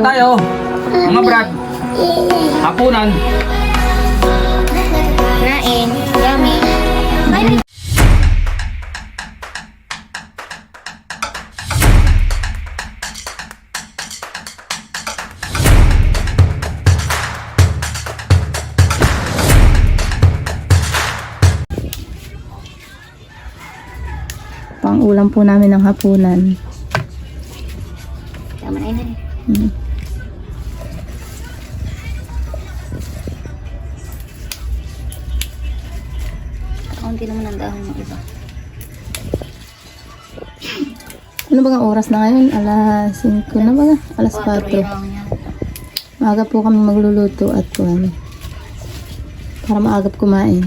na tayo. Mga brad. Hapunan. Nain. Yummy. Pang-ulam po namin ng hapunan. Tama na yun. Kaunti naman ang dahon ng iba. Ano ba ang oras na ngayon? Alas 5 na ba? Alas 4. Maaga po kami magluluto at para maagap kumain.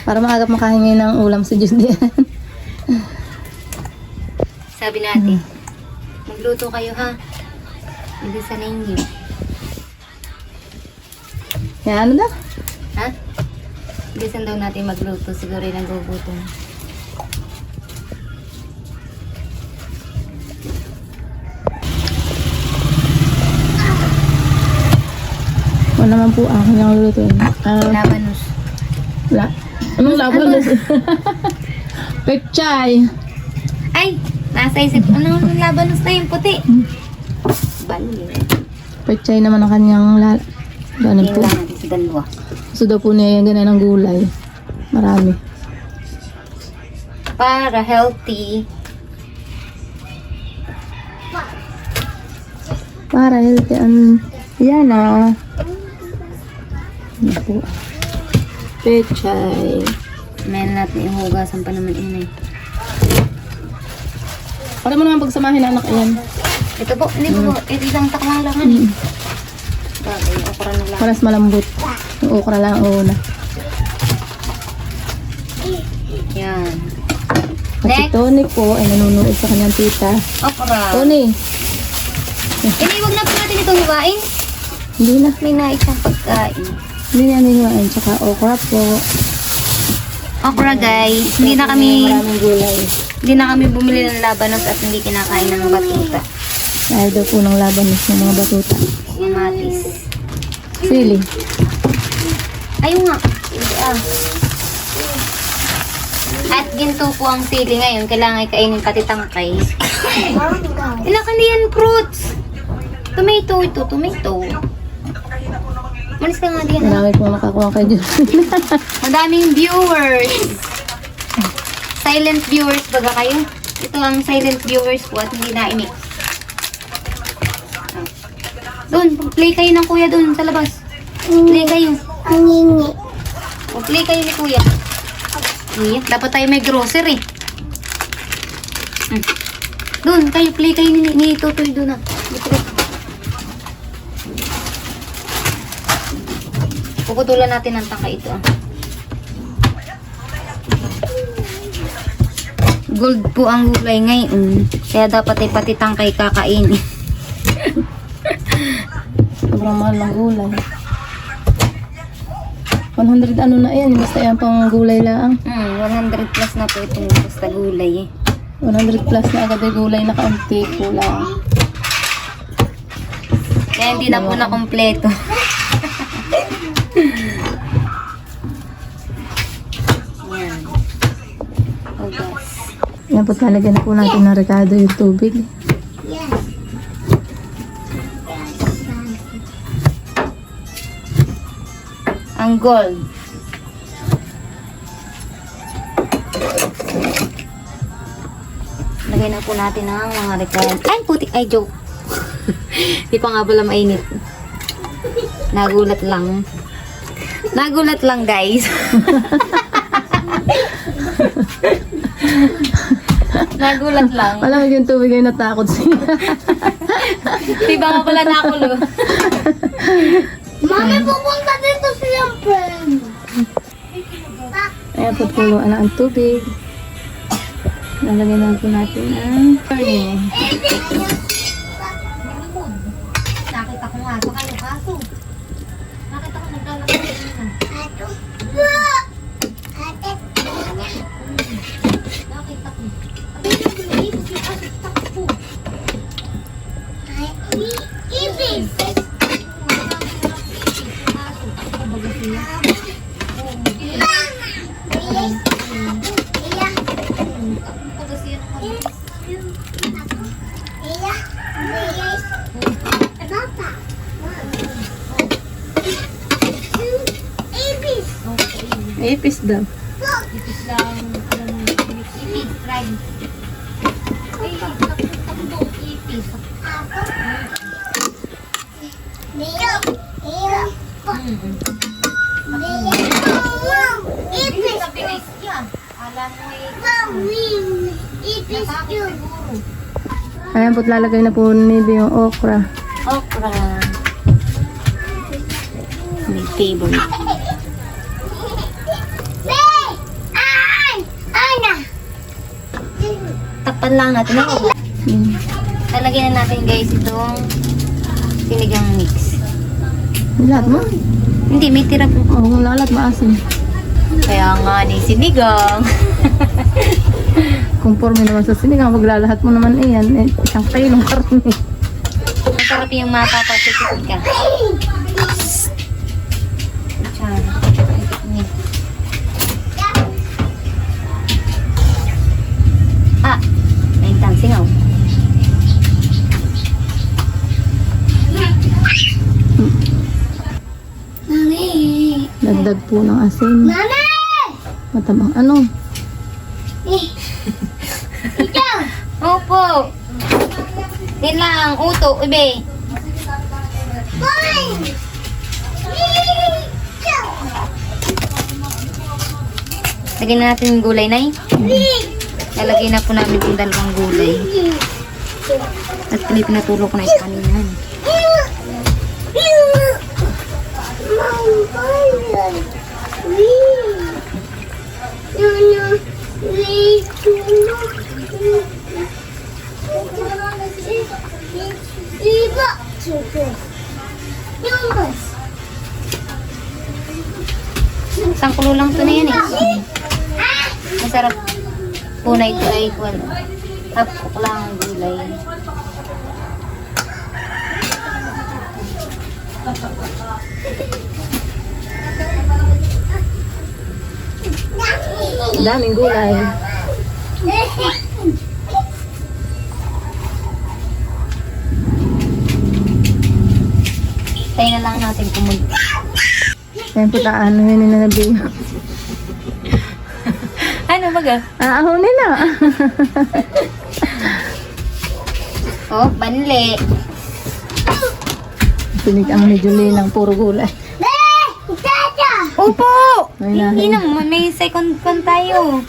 Para maagap makahingi ng ulam si Judian. Sabi natin, magluto kayo ha. Hindi sa ninyo. Kaya ano daw? Ha? Bilisan daw natin magluto. Siguro yung nagugutom. O naman po ako yung lulutuin. Labanos. Anong labanos? Pechay. Ay! Nasa isip. Anong labanos na yung puti? Bali. Pechay naman ang kanyang ganun po. Tingnan natin sa dalawa. Gusto daw po niya yung ganun ng gulay. Marami. Para healthy. Para healthy yan ah. Ano po? Pechay. Meron natin yung hugasan pa naman yun eh. Para mo naman pagsamahin anak yan. Ito po, hindi po. Ito isang takmang lang eh. Bagay, okra na lang. Paras malambot. Yung okra lang ang una. Yan. At si Next. Tony po ay nanonood sa kanyang tita. Okra. Tony! Iniwag na po natin itong hiwain. Hindi na. May naisang pagkain. Hindi na nihiwain. Tsaka okra po. Okra guys, hindi na kami Maraming gulay. bumili ng labanos at hindi kinakain ng batuta. Dahil daw po ng labanos ng mga batuta. Yung matis. Sili. Ayun nga. Ah. At ginto po ang sili ngayon. Kailangan kainin pati tangkay. Ilan yan fruits? Tomato ito. Tomato. Manis ka nga diyan. Marami pong nakakuha kay Diyos. Madaming viewers. Silent viewers baga kayo? Ito ang silent viewers po at hindi na-imix. Doon, play kayo ng kuya doon sa labas. Play kayo. Play kayo ni kuya. Dapat tayo may grocery. Doon, kayo play kayo ni Tutoy doon ah. Puputulan natin ang tangka ito ah. Gold po ang gulay ngayon. Kaya dapat ay pati tangkay kakain. Sobrang mahal ng gulay. 100 ano na yan. Basta yan pang gulay lang. 100 plus na po itong basta gulay eh. 100 plus na agad ay gulay na kaunti po lang. Kaya hindi na po na kompleto. Yan. Hugas. Yan po talaga na po natin ng rekado yung tubig. Ang gold. Lagay na po natin ang mga rekado. Ay, putik. Ay, joke. Di pa nga pala mainit. Nagulat lang. Nagulat lang, guys. Nagulat lang. Malamig yung tubig ay natakot siya. Di ba nga pala nakulo? Mami, pupunta dito siyang friend. Ayan po tuluan na ang tubig. Lalagay na po natin ang corny. Nakita ko nga sa kayo kaso. Nakita ko naglalakad na. Nakita ko. Ipis daw. Ipis lang. Ipis, fried. Ay, takbo, ipis. Ipis sa bilis yan. Alam mo siguro. Ayan po't lalagay na po ni Bibi yung okra. Okra. May table. Takpan lang natin. Hmm. Lalagyan na natin guys itong sinigang mix. Lahat mo? Hindi, may tira po. Oo, lahat maasim. Kaya nga ni sinigang. Conforme naman sa sinigang, maglalahat mo naman iyan. Isang kilong karne. Masarap yung mapapasipit ka. Ah, may tansingaw. Dagdag po ng asin. Matabang ano? Opo. Yan lang, uto, ibe. Lagyan na natin yung gulay, Nay. Lalagyan na po namin yung dalawang gulay. At pinaturo ko na isa kanina. Isang kulo lang ito na yan eh. Masarap po na ito ay tapok lang ang gulay. Daming gulay. Tayo na lang natin kumunti. Ayan po ano yun na nabi. Ano baga? Aahonin na. Oh, banli. Sinigang ni Julie ng puro gulay. Opo! May Hindi lahi. naman, may second pan tayo.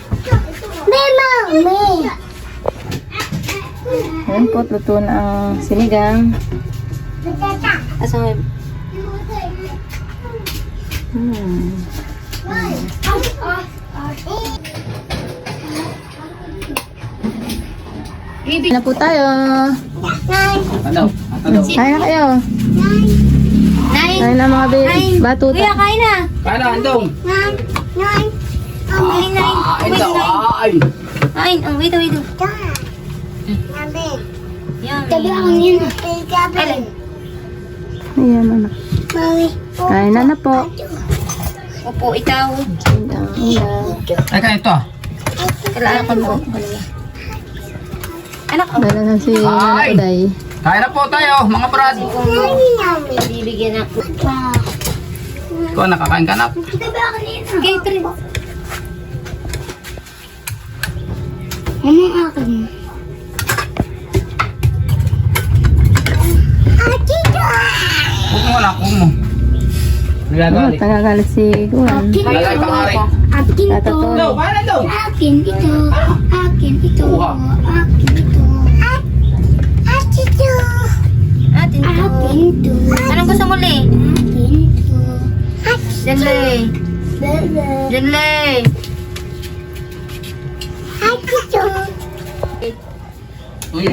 Ayan po, luto na ang sinigang. Asa Kain na po tayo. Ano? Ano? Kain na kayo. Nine! Kain na mga Nine! Kuya, batuta. kain na! Kaya na, andong. Nine! Nine! Kain daw, ay. Nine! Oh, wait. Yummy! Alin? Ayan anak. Kain na po. Opo, ikaw. Sinigang ulam. Ay, kaya ito. Kailangan ko po. Anak, oh. Dala na si Nana Ay! Uday. Kaya na po tayo, mga brad. Bibigyan ako. Ikaw, nakakain ka na. Okay, ito rin. Huwag mo wala, huwag mo. Oh, Nagagalit. tagagalit si Kuwan. Lalay pa nga rin. Tata to. No, paano daw? Akin ito. Akin ito. Uha. Akin ito. Akin ito. Atin to. Akin ito. Anong gusto mo, Le? Akin ito. Diyan, Le. Bebe. Diyan, Le. Akin ito. Uy,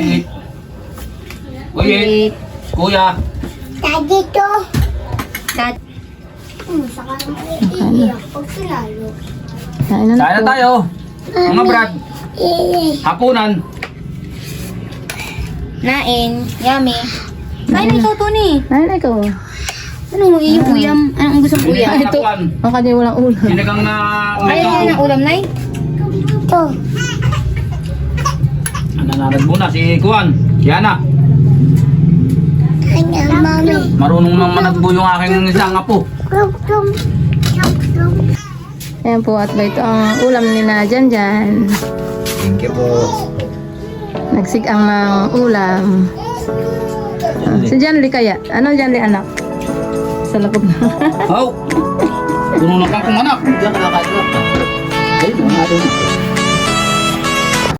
Uy, kuya. Tadi ito. Dad. Saka naman iiyak pag sinalo. Kain na Kaya na po. tayo. Mga brad, hapunan. Nain. Yummy. Kain na ikaw, Tony. Kain na ikaw. Anong iyong uyam? Anong gusto mo uyam? Sinigang na kuwan. Ang kanya walang ulam. Sinigang na... Ayaw na ng ulam, Nay? Ito. Nananad muna si Kuwan. Si Ana. Kanya, mami. Marunong nang managbo yung aking isang apo. Krum, krum. Krum, krum. Ayan po, at ba ito ang ulam ni na Jan Jan. Thank you po. Nagsigang ng ulam. Si Janly kaya? Ano Janly anak? Sa lakob na. Oh! Puno na kang anak. Diyan ka nakagawa. Ayun, ang ating.